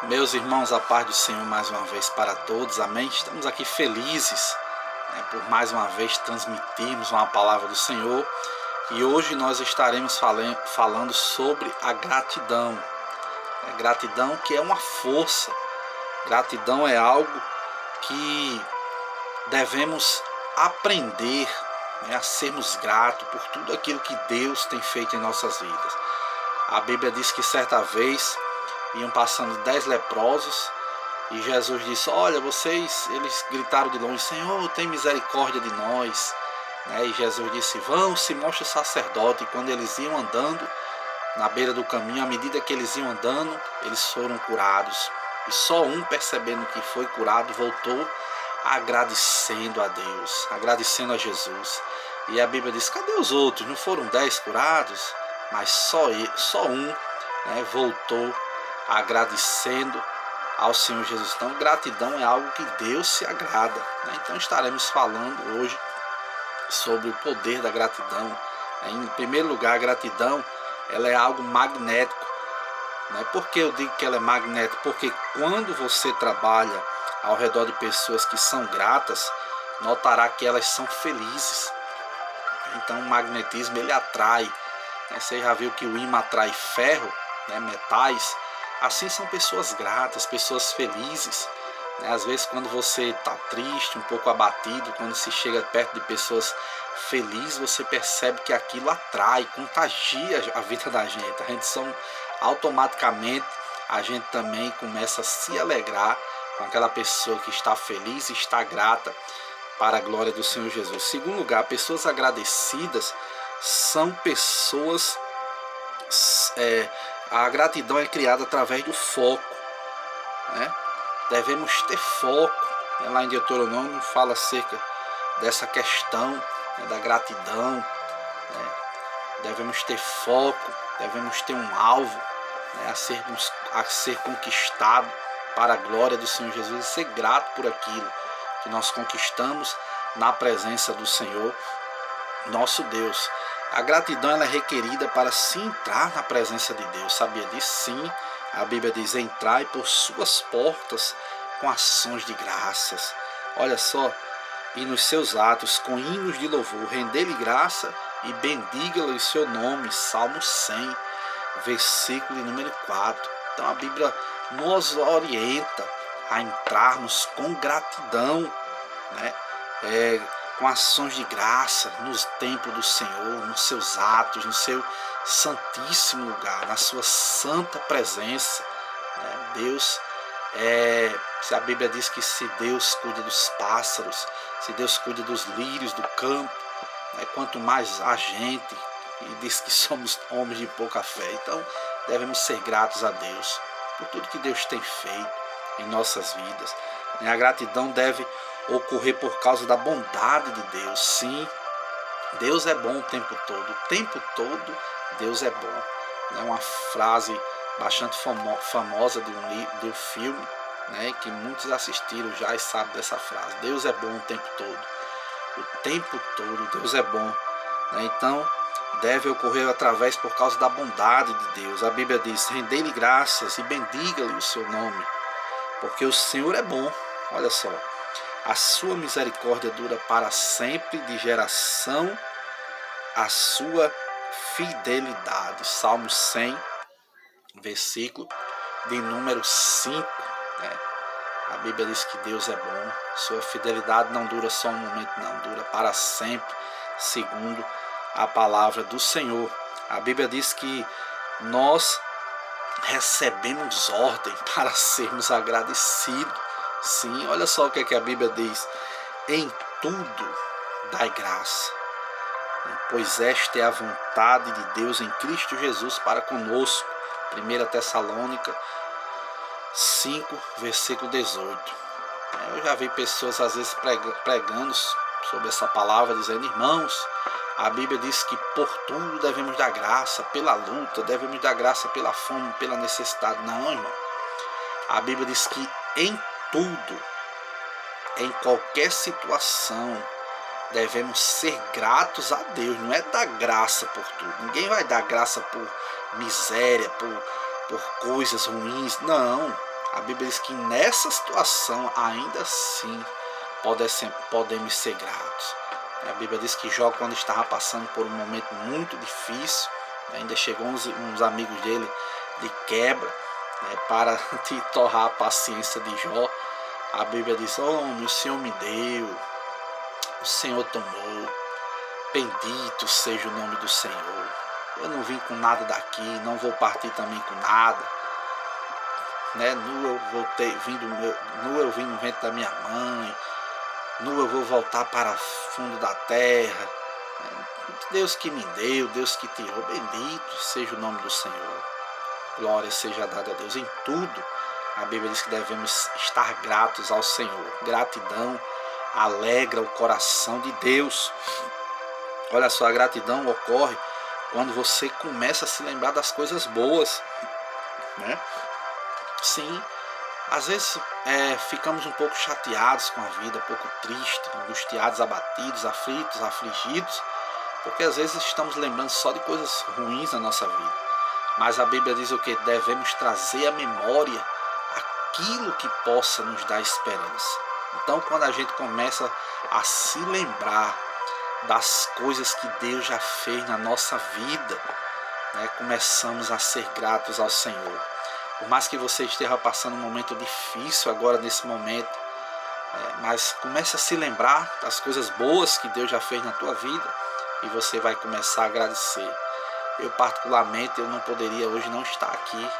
Meus irmãos, a paz do Senhor mais uma vez para todos, amém? Estamos aqui felizes, por mais uma vez transmitirmos uma palavra do Senhor, e hoje nós estaremos falando sobre a gratidão. Gratidão que é uma força, gratidão é algo que devemos aprender, a sermos gratos por tudo aquilo que Deus tem feito em nossas vidas. A Bíblia diz que certa vez iam passando 10 leprosos e Jesus disse: olha, eles gritaram de longe: Senhor, tem misericórdia de nós. E Jesus disse: vão, se mostra o sacerdote. E quando eles iam andando na beira do caminho, à medida que eles iam andando, eles foram curados. E só um, percebendo que foi curado, voltou agradecendo a Deus, agradecendo a Jesus. E a Bíblia diz: cadê os outros? Não foram 10 curados? Mas só um voltou agradecendo ao Senhor Jesus. Então, gratidão é algo que Deus se agrada. Então, estaremos falando hoje sobre o poder da gratidão. Em primeiro lugar, a gratidão ela é algo magnético. Por que eu digo que ela é magnética? Porque quando você trabalha ao redor de pessoas que são gratas, notará que elas são felizes. Então, o magnetismo ele atrai. Você já viu que o ímã atrai ferro, metais? Assim são pessoas gratas, pessoas felizes. Às vezes quando você está triste, um pouco abatido, quando se chega perto de pessoas felizes, você percebe que aquilo atrai, contagia a vida da gente. Automaticamente a gente também começa a se alegrar com aquela pessoa que está feliz e está grata para a glória do Senhor Jesus. Em segundo lugar, pessoas agradecidas são pessoas... a gratidão é criada através do foco. Devemos ter foco. Lá em Deuteronômio fala acerca dessa questão da gratidão. Devemos ter foco, devemos ter um alvo a ser conquistado para a glória do Senhor Jesus e ser grato por aquilo que nós conquistamos na presença do Senhor nosso Deus. A gratidão ela é requerida para se entrar na presença de Deus. Sabia disso? Sim. A Bíblia diz: entrai por suas portas com ações de graças. Olha só. E nos seus atos com hinos de louvor, render-lhe graça e bendiga-lhe o seu nome. Salmo 100, versículo número 4. Então a Bíblia nos orienta a entrarmos com gratidão, com ações de graça no templo do Senhor, nos seus atos, no seu santíssimo lugar, na sua santa presença. Deus, se a Bíblia diz que se Deus cuida dos pássaros, se Deus cuida dos lírios do campo, quanto mais a gente, e diz que somos homens de pouca fé. Então devemos ser gratos a Deus por tudo que Deus tem feito em nossas vidas. A gratidão deve ocorrer por causa da bondade de Deus. Sim, Deus é bom o tempo todo Deus é bom. É uma frase bastante famosa de um filme, que muitos assistiram já e sabem dessa frase. Deus é bom o tempo todo Deus é bom. Então deve ocorrer por causa da bondade de Deus. A Bíblia diz: rendei-lhe graças e bendiga-lhe o seu nome, porque o Senhor é bom. Olha só, a sua misericórdia dura para sempre, de geração a sua fidelidade. Salmo 100, versículo de número 5. A Bíblia diz que Deus é bom, sua fidelidade não dura só um momento, não, dura para sempre, segundo a palavra do Senhor. A Bíblia diz que nós recebemos ordem para sermos agradecidos. Sim, olha só o que a Bíblia diz: em tudo dai graça, pois esta é a vontade de Deus em Cristo Jesus para conosco. 1 Tessalônica 5, versículo 18. Eu já vi pessoas às vezes pregando sobre essa palavra, dizendo: irmãos, a Bíblia diz que por tudo devemos dar graça, pela luta, devemos dar graça pela fome, pela necessidade. Não, irmão. A Bíblia diz que em tudo, em qualquer situação, devemos ser gratos a Deus. Não é dar graça por tudo. Ninguém vai dar graça por miséria, por coisas ruins. Não. A Bíblia diz que nessa situação, ainda assim, podemos ser gratos. A Bíblia diz que Jó, quando estava passando por um momento muito difícil, ainda chegou uns amigos dele de quebra, para te torrar a paciência de Jó. A Bíblia diz: oh, o Senhor me deu, o Senhor tomou, bendito seja o nome do Senhor. Eu não vim com nada daqui, não vou partir também com nada. Nu eu vim no ventre da minha mãe, nu eu vou voltar para fundo da terra. Deus que me deu, Deus que tirou, bendito seja o nome do Senhor. Glória seja dada a Deus. Em tudo, a Bíblia diz que devemos estar gratos ao Senhor. Gratidão alegra o coração de Deus. Olha só, a gratidão ocorre quando você começa a se lembrar das coisas boas, né? Sim, às vezes ficamos um pouco chateados com a vida, um pouco tristes, angustiados, abatidos, aflitos, afligidos, porque às vezes estamos lembrando só de coisas ruins na nossa vida. Mas a Bíblia diz o que? Devemos trazer à memória aquilo que possa nos dar esperança. Então, quando a gente começa a se lembrar das coisas que Deus já fez na nossa vida, começamos a ser gratos ao Senhor. Por mais que você esteja passando um momento difícil agora nesse momento, mas comece a se lembrar das coisas boas que Deus já fez na tua vida e você vai começar a agradecer. Eu particularmente, eu não poderia hoje não estar aqui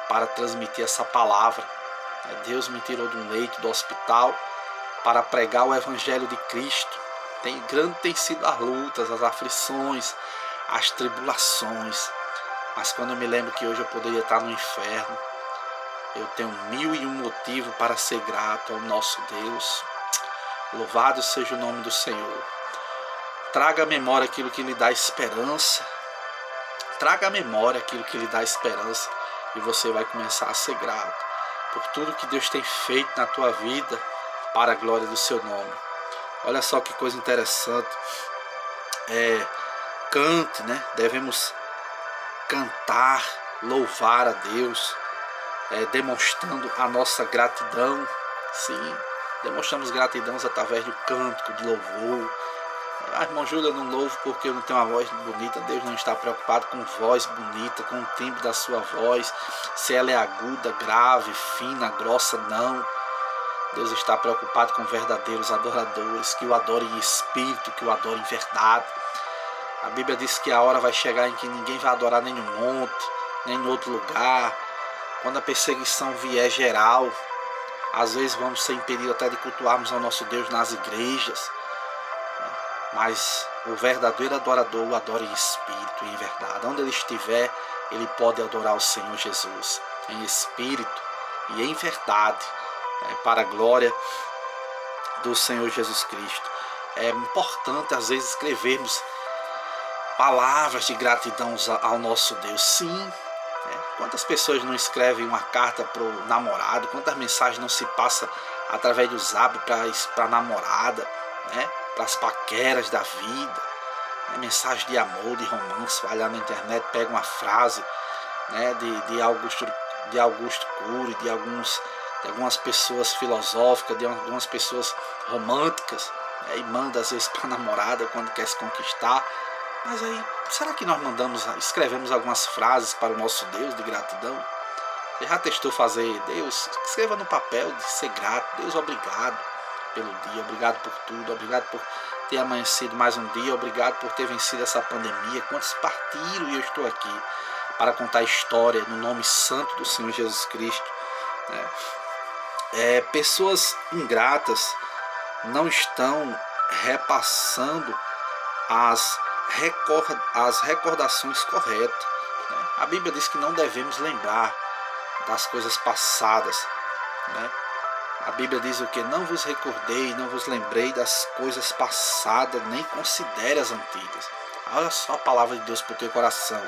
para transmitir essa palavra. Deus me tirou de um leito do hospital para pregar o Evangelho de Cristo. Tem sido as lutas, as aflições, as tribulações. Mas quando eu me lembro que hoje eu poderia estar no inferno, eu tenho 1001 motivos para ser grato ao nosso Deus. Louvado seja o nome do Senhor. Traga à memória aquilo que lhe dá esperança. Traga à memória aquilo que lhe dá esperança e você vai começar a ser grato por tudo que Deus tem feito na tua vida para a glória do seu nome. Olha só que coisa interessante. Cante, devemos cantar, louvar a Deus, demonstrando a nossa gratidão. Sim, demonstramos gratidão através do cântico, do louvor. Irmão Júlio, eu não louvo porque eu não tenho uma voz bonita. Deus não está preocupado com voz bonita, com o timbre da sua voz, se ela é aguda, grave, fina, grossa, não. Deus está preocupado com verdadeiros adoradores, que o adorem em espírito, que o adorem em verdade. A Bíblia diz que a hora vai chegar em que ninguém vai adorar nem no monte, nem em outro lugar. Quando a perseguição vier geral, às vezes vamos ser impedidos até de cultuarmos ao nosso Deus nas igrejas. Mas o verdadeiro adorador o adora em espírito e em verdade. Onde ele estiver, ele pode adorar o Senhor Jesus em espírito e em verdade, para a glória do Senhor Jesus Cristo. É importante às vezes escrevermos palavras de gratidão ao nosso Deus. Sim, quantas pessoas não escrevem uma carta para o namorado, quantas mensagens não se passa através do zap para a namorada, para as paqueras da vida, mensagem de amor, de romance. Vai lá na internet, pega uma frase de Augusto Cury, de algumas pessoas filosóficas, de algumas pessoas românticas, e manda às vezes para a namorada quando quer se conquistar. Mas aí, será que nós escrevemos algumas frases para o nosso Deus de gratidão? Você já testou fazer? Deus, escreva no papel de ser grato. Deus, obrigado pelo dia, obrigado por tudo, obrigado por ter amanhecido mais um dia, obrigado por ter vencido essa pandemia. Quantos partiram e eu estou aqui para contar a história no nome santo do Senhor Jesus Cristo. Pessoas ingratas não estão repassando as recordações corretas. A Bíblia diz que não devemos lembrar das coisas passadas. A Bíblia diz o que? Não vos recordei, não vos lembrei das coisas passadas, nem considere as antigas. Olha só a palavra de Deus para o teu coração.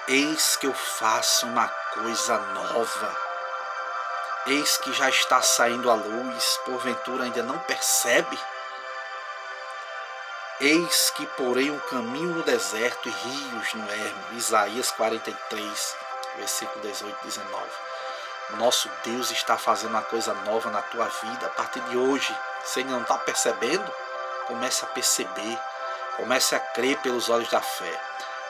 Eis que eu faço uma coisa nova. Eis que já está saindo a luz, porventura ainda não percebe? Eis que porei um caminho no deserto e rios no ermo. Isaías 43, versículo 18 e 19. Nosso Deus está fazendo uma coisa nova na tua vida a partir de hoje. Você ainda não está percebendo? Comece a perceber. Comece a crer pelos olhos da fé.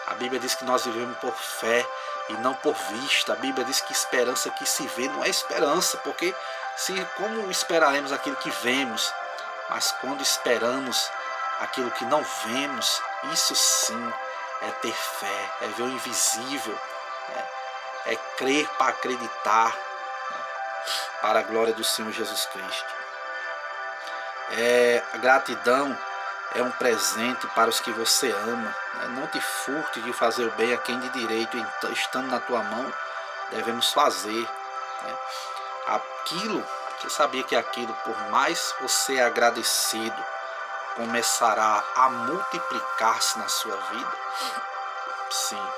A Bíblia diz que nós vivemos por fé e não por vista. A Bíblia diz que esperança que se vê não é esperança, porque como esperaremos aquilo que vemos? Mas quando esperamos aquilo que não vemos, isso sim é ter fé, é ver o invisível, é crer para acreditar, para a glória do Senhor Jesus Cristo. A gratidão é um presente para os que você ama. Não te furte de fazer o bem a quem de direito, estando na tua mão, devemos fazer. Você sabia que aquilo, por mais você agradecido, começará a multiplicar-se na sua vida? Sim.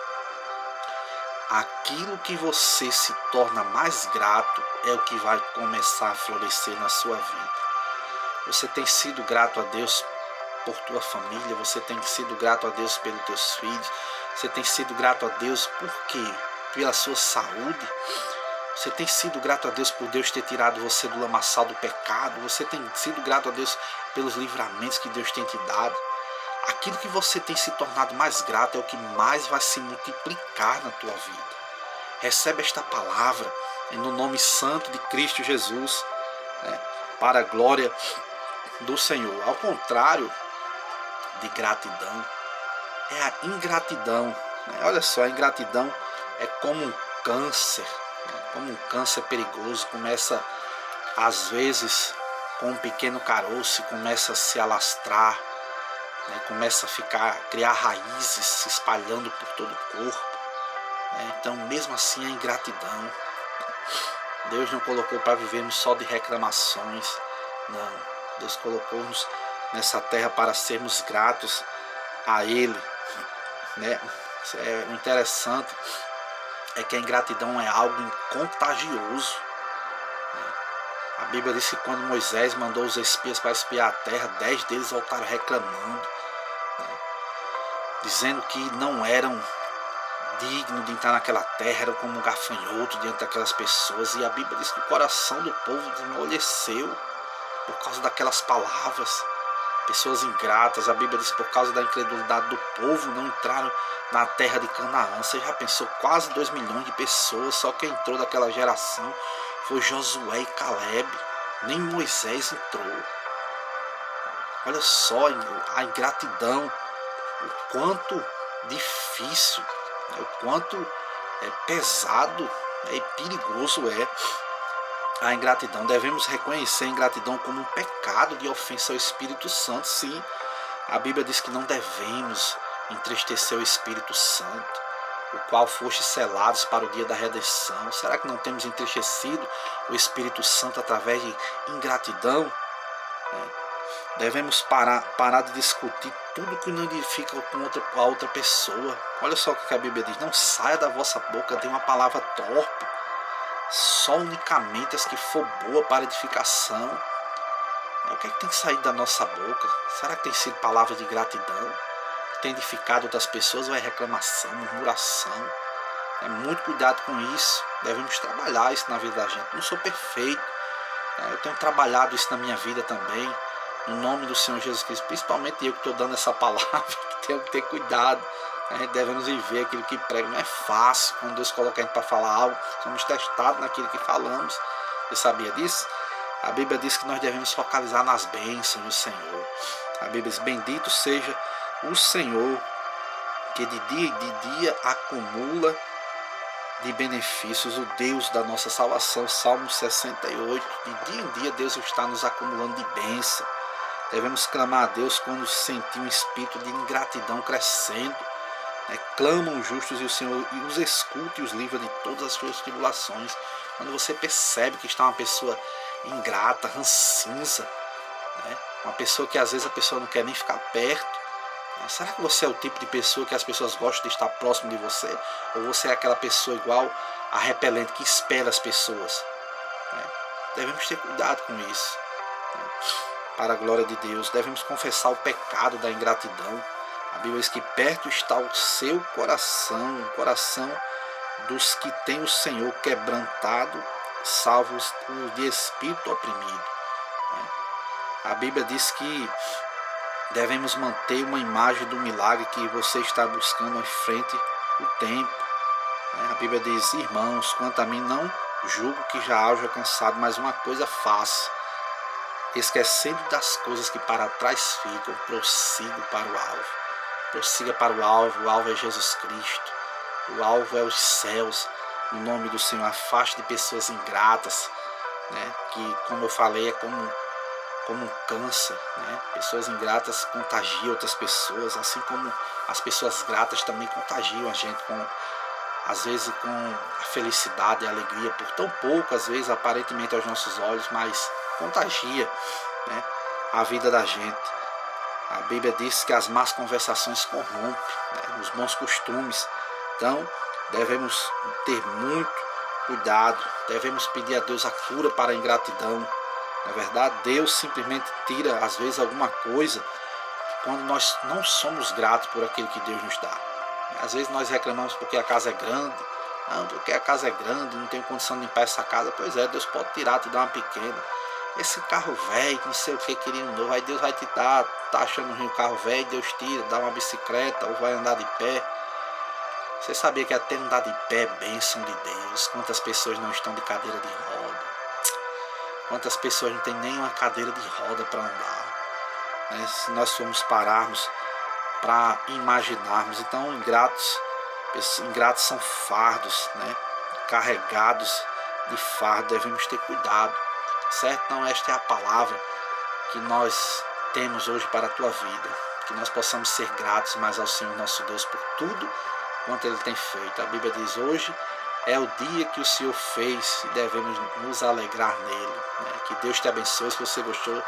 Aquilo que você se torna mais grato é o que vai começar a florescer na sua vida. Você tem sido grato a Deus por tua família, você tem sido grato a Deus pelos teus filhos, você tem sido grato a Deus por quê? Pela sua saúde. Você tem sido grato a Deus por Deus ter tirado você do lamaçal do pecado. Você tem sido grato a Deus pelos livramentos que Deus tem te dado. Aquilo que você tem se tornado mais grato é o que mais vai se multiplicar na tua vida. Recebe esta palavra no nome santo de Cristo Jesus, para a glória do Senhor. Ao contrário de gratidão, é a ingratidão. Olha só, a ingratidão é como um câncer. Como um câncer perigoso, começa às vezes com um pequeno caroço, começa a se alastrar, começa a criar raízes se espalhando por todo o corpo. Então, mesmo assim, a ingratidão. Deus não colocou para vivermos só de reclamações, não. Deus colocou-nos nessa terra para sermos gratos a Ele. O interessante é que a ingratidão é algo contagioso. A Bíblia diz que quando Moisés mandou os espias para espiar a terra, 10 deles voltaram reclamando, dizendo que não eram dignos de entrar naquela terra, eram como um gafanhoto diante daquelas pessoas. E a Bíblia diz que o coração do povo desmoleceu por causa daquelas palavras. Pessoas ingratas, a Bíblia diz que por causa da incredulidade do povo não entraram na terra de Canaã. Você já pensou, quase 2 milhões de pessoas, só quem entrou daquela geração foi Josué e Caleb, nem Moisés entrou. Olha só a ingratidão, o quanto difícil, o quanto pesado e perigoso é a ingratidão. Devemos reconhecer a ingratidão como um pecado de ofensa ao Espírito Santo. Sim, a Bíblia diz que não devemos entristecer o Espírito Santo, o qual foste selados para o dia da redenção. Será que não temos entristecido o Espírito Santo através de ingratidão? Devemos parar de discutir tudo que não edifica com a outra pessoa. Olha só o que a Bíblia diz: não saia da vossa boca de uma palavra torpe, só unicamente as que for boa para edificação. O que é que tem saído da nossa boca? Será que tem sido palavras de gratidão que tem edificado outras pessoas, ou é reclamação, murmuração? Muito cuidado com isso. Devemos trabalhar isso na vida da gente. Não sou perfeito, eu tenho trabalhado isso na minha vida também, no nome do Senhor Jesus Cristo. Principalmente eu que estou dando essa palavra, que tenho que ter cuidado. Devemos viver aquilo que prega. Não é fácil quando Deus coloca a gente para falar algo. Somos testados naquilo que falamos. Você sabia disso? A Bíblia diz que nós devemos focalizar nas bênçãos do Senhor. A Bíblia diz: bendito seja o Senhor, que de dia em dia acumula de benefícios, o Deus da nossa salvação. Salmo 68. De dia em dia Deus está nos acumulando de bênção. Devemos clamar a Deus quando sentir um espírito de ingratidão crescendo. Clamam os justos e o Senhor os escuta e os livra de todas as suas tribulações. Quando você percebe que está uma pessoa ingrata, rancinza, uma pessoa que às vezes a pessoa não quer nem ficar perto, será que você é o tipo de pessoa que as pessoas gostam de estar próximo de você? Ou você é aquela pessoa igual a repelente que espera as pessoas? Devemos ter cuidado com isso, para a glória de Deus. Devemos confessar o pecado da ingratidão. A Bíblia diz que perto está o seu coração, o coração dos que têm o Senhor quebrantado salvo os de espírito oprimido. Né? A Bíblia diz que devemos manter uma imagem do milagre que você está buscando em frente o tempo. Né? A Bíblia diz: irmãos, quanto a mim não julgo que já haja alcançado, mas uma coisa faço, esquecendo das coisas que para trás ficam, prossigo para o alvo. Prossiga para o alvo é Jesus Cristo, o alvo é os céus. No nome do Senhor, afaste de pessoas ingratas, né? Que, como eu falei, é como um câncer, né? Pessoas ingratas contagiam outras pessoas, assim como as pessoas gratas também contagiam a gente, às vezes com a felicidade e a alegria, por tão pouco, às vezes, aparentemente aos nossos olhos, mas contagia, né, a vida da gente. A Bíblia diz que as más conversações corrompem, né, os bons costumes. Então, devemos ter muito cuidado, devemos pedir a Deus a cura para a ingratidão. Na verdade, Deus simplesmente tira, às vezes, alguma coisa quando nós não somos gratos por aquilo que Deus nos dá. Às vezes nós reclamamos porque a casa é grande. Não, porque a casa é grande, não tenho condição de limpar essa casa. Pois é, Deus pode tirar, te dar uma pequena. Esse carro velho, não sei o que, queria um novo. Aí Deus vai te dar, tá achando ruim o carro velho, Deus tira, dá uma bicicleta ou vai andar de pé. Você sabia que até andar de pé é bênção de Deus? Quantas pessoas não estão de cadeira de roda? Quantas pessoas não têm nem uma cadeira de roda para andar? Né? Se nós formos pararmos para imaginarmos, então ingratos são fardos, né? Carregados de fardo, devemos ter cuidado, certo? Então esta é a palavra que nós temos hoje para a tua vida, que nós possamos ser gratos mais ao Senhor nosso Deus por tudo quanto Ele tem feito. A Bíblia diz: hoje é o dia que o Senhor fez e devemos nos alegrar nele, né? Que Deus te abençoe. Se você gostou,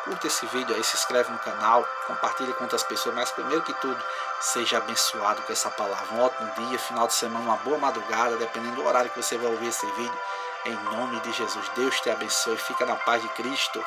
curta esse vídeo aí, se inscreve no canal, compartilha com outras pessoas, mas primeiro que tudo, seja abençoado com essa palavra. Um ótimo dia, final de semana, uma boa madrugada, dependendo do horário que você vai ouvir esse vídeo. Em nome de Jesus, Deus te abençoe, fica na paz de Cristo.